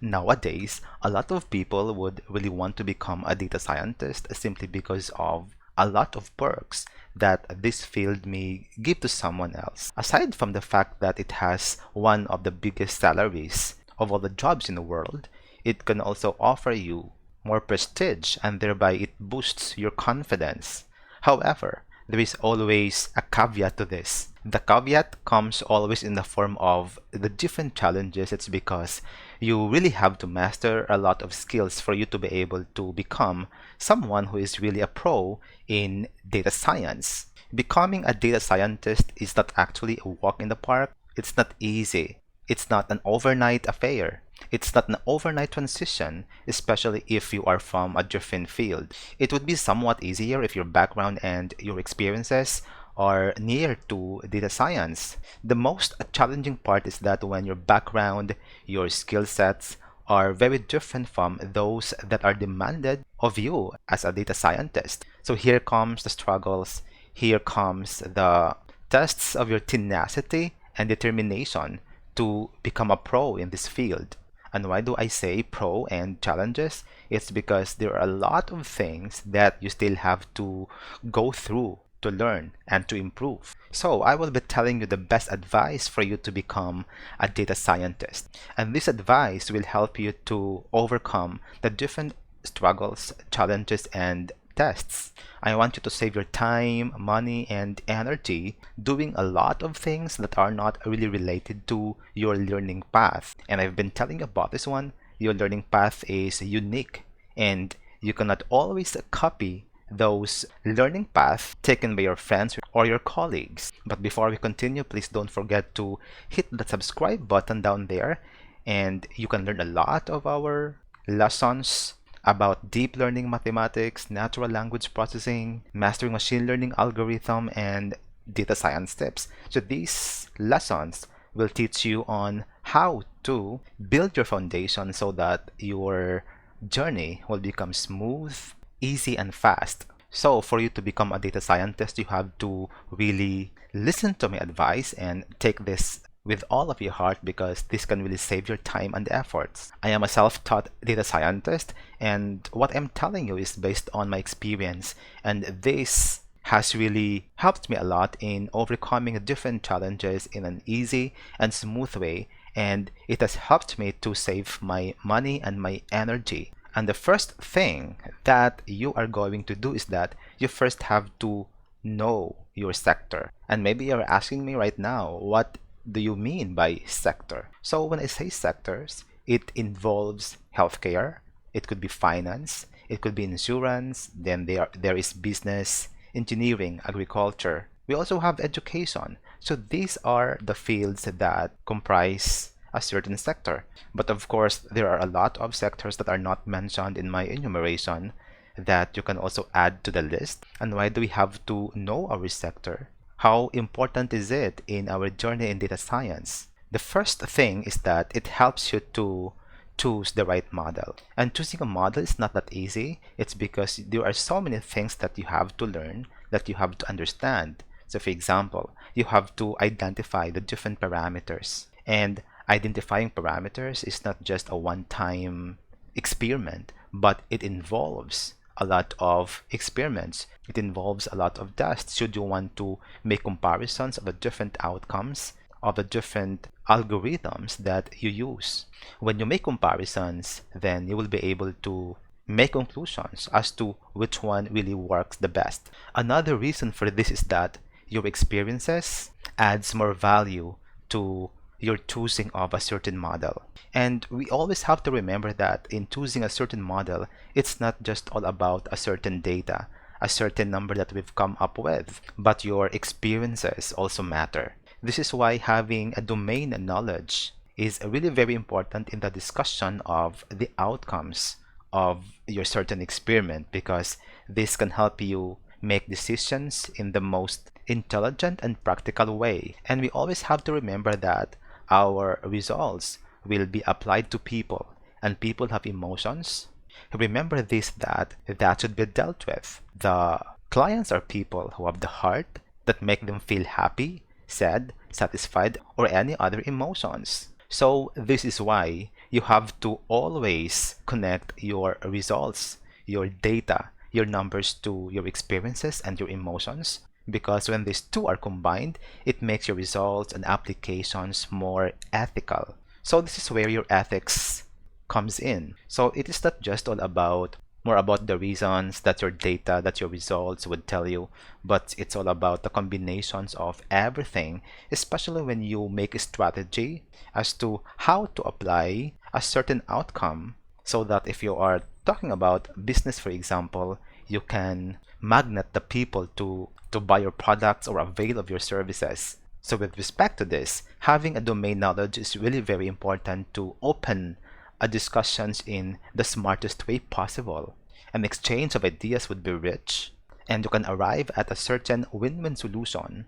Nowadays, a lot of people would really want to become a data scientist simply because of a lot of perks that this field may give to someone else. Aside from the fact that it has one of the biggest salaries of all the jobs in the world, it can also offer you more prestige and thereby it boosts your confidence. However, there is always a caveat to this. The caveat comes always in the form of the different challenges. It's because you really have to master a lot of skills for you to be able to become someone who is really a pro in data science. Becoming a data scientist is not actually a walk in the park. It's not easy. It's not an overnight affair. It's not an overnight transition, especially if you are from a different field. It would be somewhat easier if your background and your experiences are near to data science. The most challenging part is that when your background, your skill sets are very different from those that are demanded of you as a data scientist. So here comes the struggles, here comes the tests of your tenacity and determination to become a pro in this field. And why do I say pro and challenges? It's because there are a lot of things that you still have to go through to learn and to improve. So I will be telling you the best advice for you to become a data scientist. And this advice will help you to overcome the different struggles, challenges, and tests. I want you to save your time, money, and energy doing a lot of things that are not really related to your learning path. And I've been telling you about this one. Your learning path is unique, and you cannot always copy those learning paths taken by your friends or your colleagues. But before we continue, please don't forget to hit the subscribe button down there, and you can learn a lot of our lessons about deep learning mathematics, natural language processing, mastering machine learning algorithm, and data science tips. So these lessons will teach you on how to build your foundation so that your journey will become smooth, easy, and fast. So for you to become a data scientist, you have to really listen to my advice and take this with all of your heart, because this can really save your time and efforts. I am a self-taught data scientist, and what I'm telling you is based on my experience, and this has really helped me a lot in overcoming different challenges in an easy and smooth way, and it has helped me to save my money and my energy. And the first thing that you are going to do is that you first have to know your sector. And maybe you're asking me right now, what do you mean by sector? So when I say sectors, it involves healthcare, it could be finance, it could be insurance, then there is business, engineering, agriculture. We also have education. So these are the fields that comprise a certain sector. But of course, there are a lot of sectors that are not mentioned in my enumeration that you can also add to the list. And why do we have to know our sector? How important is it in our journey in data science? The first thing is that it helps you to choose the right model. And choosing a model is not that easy. It's because there are so many things that you have to learn, that you have to understand. So for example, you have to identify the different parameters. And identifying parameters is not just a one-time experiment, but it involves a lot of experiments. It involves a lot of tests should you want to make comparisons of the different outcomes of the different algorithms that you use. When you make comparisons, then you will be able to make conclusions as to which one really works the best. Another reason for this is that your experiences adds more value to your choosing of a certain model. And we always have to remember that in choosing a certain model, it's not just all about a certain data, a certain number that we've come up with, but your experiences also matter. This is why having a domain knowledge is really very important in the discussion of the outcomes of your certain experiment, because this can help you make decisions in the most intelligent and practical way. And we always have to remember that our results will be applied to people, and people have emotions. Remember this, that should be dealt with. The clients are people who have the heart that make them feel happy, sad, satisfied, or any other emotions. So this is why you have to always connect your results, your data, your numbers to your experiences and your emotions. Because when these two are combined, it makes your results and applications more ethical. So this is where your ethics comes in. So it is not just all about more about the reasons that your data, that your results would tell you, but it's all about the combinations of everything, especially when you make a strategy as to how to apply a certain outcome, so that if you are talking about business, for example, you can magnet the people to buy your products or avail of your services. So with respect to this, having a domain knowledge is really very important to open a discussions in the smartest way possible. An exchange of ideas would be rich, and you can arrive at a certain win-win solution.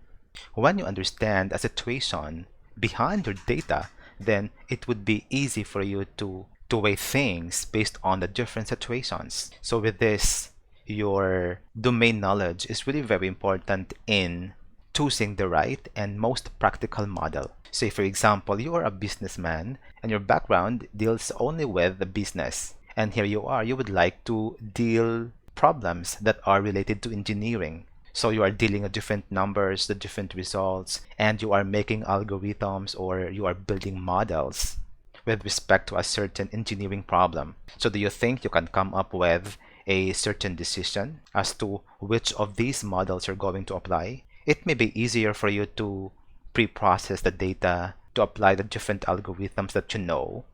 When you understand a situation behind your data, then it would be easy for you to weigh things based on the different situations. So with this, your domain knowledge is really very important in choosing the right and most practical model. Say for example, you are a businessman and your background deals only with the business. And here you are, you would like to deal problems that are related to engineering. So you are dealing with different numbers, the different results, and you are making algorithms or you are building models with respect to a certain engineering problem. So do you think you can come up with a certain decision as to which of these models you're going to apply? It may be easier for you to pre-process the data to apply the different algorithms that you know.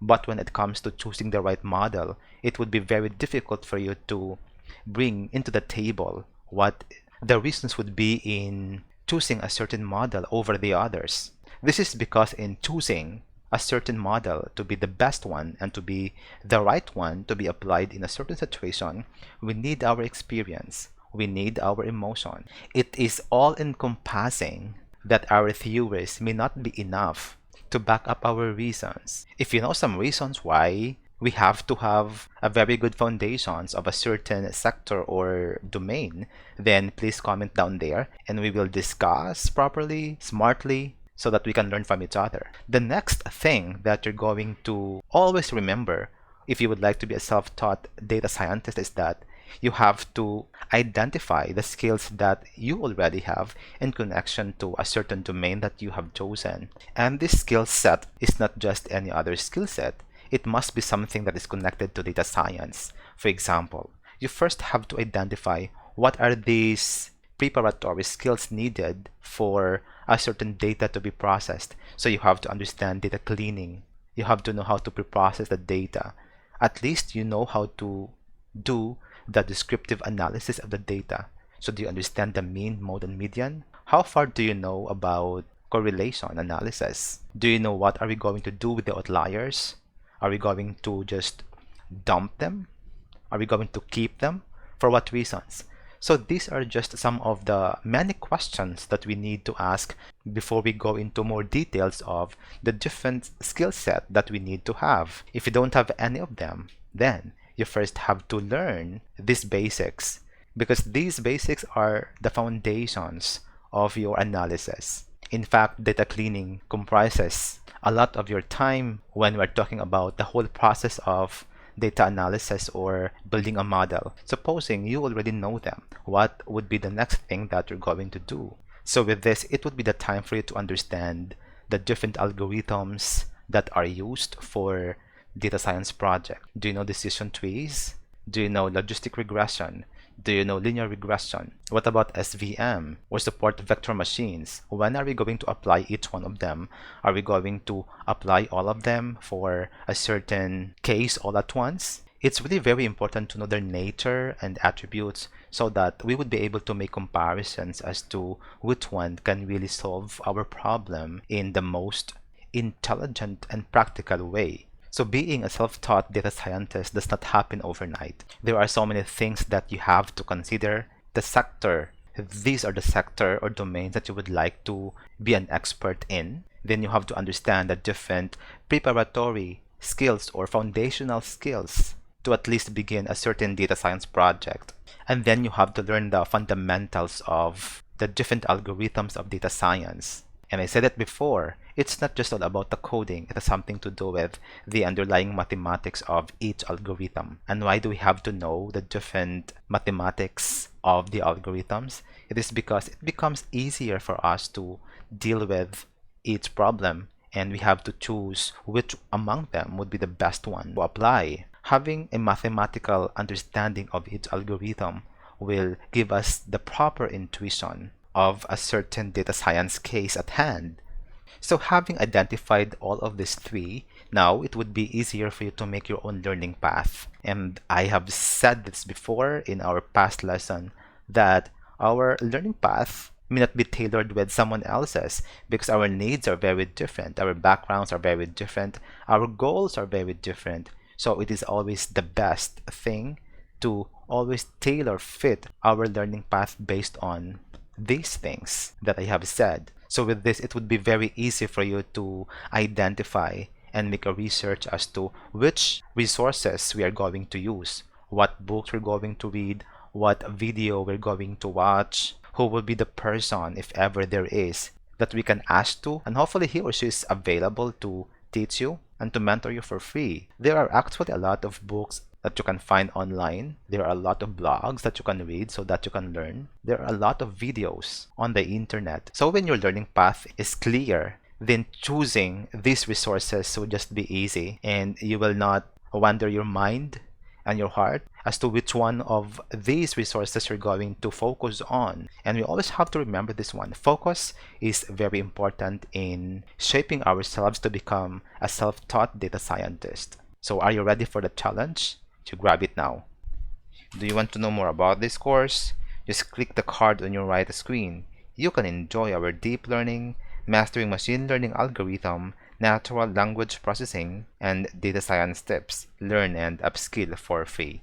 But when it comes to choosing the right model, it would be very difficult for you to bring into the table what the reasons would be in choosing a certain model over the others. This is because in choosing a certain model to be the best one and to be the right one to be applied in a certain situation, we need our experience. We need our emotion. It is all encompassing that our theories may not be enough to back up our reasons. If you know some reasons why we have to have a very good foundations of a certain sector or domain, then please comment down there and we will discuss properly, smartly, so that we can learn from each other. The next thing that you're going to always remember if you would like to be a self-taught data scientist is that you have to identify the skills that you already have in connection to a certain domain that you have chosen. And this skill set is not just any other skill set. It must be something that is connected to data science. For example, you first have to identify what are these preparatory skills needed for a certain data to be processed. So you have to understand data cleaning. You have to know how to pre-process the data. At least you know how to do the descriptive analysis of the data. So do you understand the mean, mode, and median? How far do you know about correlation analysis? Do you know what are we going to do with the outliers? Are we going to just dump them? Are we going to keep them? For what reasons? So these are just some of the many questions that we need to ask before we go into more details of the different skill set that we need to have. If you don't have any of them, then you first have to learn these basics, because these basics are the foundations of your analysis. In fact, data cleaning comprises a lot of your time when we're talking about the whole process of data analysis or building a model. Supposing you already know them, what would be the next thing that you're going to do? So with this, it would be the time for you to understand the different algorithms that are used for data science project. Do you know decision trees? Do you know logistic regression? Do you know linear regression? What about SVM or support vector machines? When are we going to apply each one of them? Are we going to apply all of them for a certain case all at once? It's really very important to know their nature and attributes so that we would be able to make comparisons as to which one can really solve our problem in the most intelligent and practical way. So being a self-taught data scientist does not happen overnight. There are so many things that you have to consider. The sector, these are the sector or domains that you would like to be an expert in. Then you have to understand the different preparatory skills or foundational skills to at least begin a certain data science project. And then you have to learn the fundamentals of the different algorithms of data science. And I said it before, it's not just all about the coding, it has something to do with the underlying mathematics of each algorithm. And why do we have to know the different mathematics of the algorithms? It is because it becomes easier for us to deal with each problem, and we have to choose which among them would be the best one to apply. Having a mathematical understanding of each algorithm will give us the proper intuition of a certain data science case at hand. So having identified all of these three, now it would be easier for you to make your own learning path. And I have said this before in our past lesson that our learning path may not be tailored with someone else's because our needs are very different, our backgrounds are very different, our goals are very different. So it is always the best thing to always tailor fit our learning path based on these things that I have said. So with this, it would be very easy for you to identify and make a research as to which resources we are going to use, what books we're going to read, what video we're going to watch, who will be the person, if ever there is, that we can ask to, and hopefully he or she is available to teach you and to mentor you for free. There are actually a lot of books that you can find online. There are a lot of blogs that you can read so that you can learn. There are a lot of videos on the internet. So when your learning path is clear, then choosing these resources will just be easy, and you will not wander your mind and your heart as to which one of these resources you're going to focus on. And we always have to remember this one. Focus is very important in shaping ourselves to become a self-taught data scientist. So are you ready for the challenge? To grab it now. Do you want to know more about this course? Just click the card on your right screen. You can enjoy our deep learning, mastering machine learning algorithm, natural language processing, and data science tips. Learn and upskill for free.